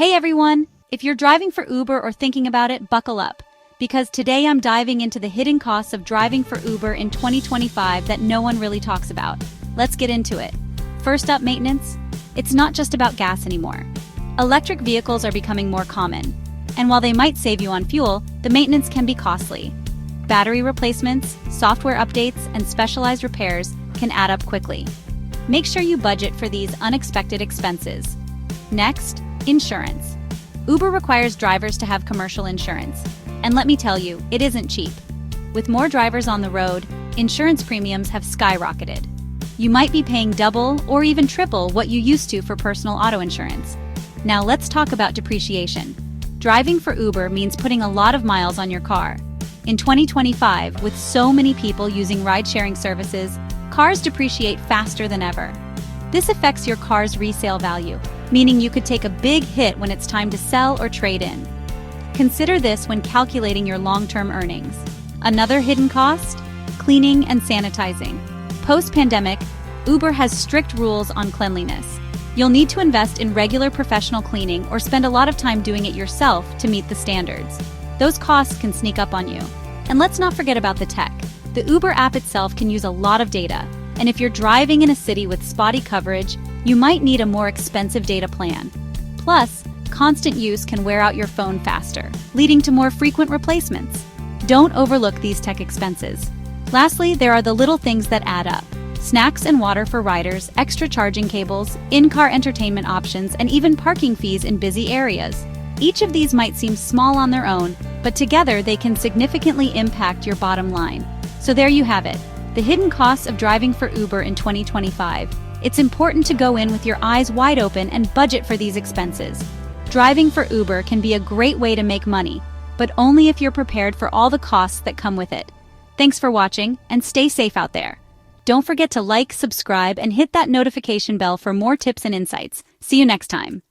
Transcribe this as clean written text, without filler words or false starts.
Hey everyone! If you're driving for Uber or thinking about it, buckle up. Because today I'm diving into the hidden costs of driving for Uber in 2025 that no one really talks about. Let's get into it. First up, maintenance. It's not just about gas anymore. Electric vehicles are becoming more common. And while they might save you on fuel, the maintenance can be costly. Battery replacements, software updates, and specialized repairs can add up quickly. Make sure you budget for these unexpected expenses. Next, insurance. Uber requires drivers to have commercial insurance. And let me tell you, it isn't cheap. With more drivers on the road, insurance premiums have skyrocketed. You might be paying double or even triple what you used to for personal auto insurance. Now let's talk about depreciation. Driving for Uber means putting a lot of miles on your car. In 2025, with so many people using ride-sharing services, cars depreciate faster than ever. This affects your car's resale value, meaning you could take a big hit when it's time to sell or trade in. Consider this when calculating your long-term earnings. Another hidden cost? Cleaning and sanitizing. Post-pandemic, Uber has strict rules on cleanliness. You'll need to invest in regular professional cleaning or spend a lot of time doing it yourself to meet the standards. Those costs can sneak up on you. And let's not forget about the tech. The Uber app itself can use a lot of data, and if you're driving in a city with spotty coverage, you might need a more expensive data plan. Plus, constant use can wear out your phone faster, leading to more frequent replacements. Don't overlook these tech expenses. Lastly, there are the little things that add up. Snacks and water for riders, extra charging cables, in-car entertainment options, and even parking fees in busy areas. Each of these might seem small on their own, but together they can significantly impact your bottom line. So there you have it, the hidden costs of driving for Uber in 2025. It's important to go in with your eyes wide open and budget for these expenses. Driving for Uber can be a great way to make money, but only if you're prepared for all the costs that come with it. Thanks for watching, and stay safe out there. Don't forget to like, subscribe, and hit that notification bell for more tips and insights. See you next time.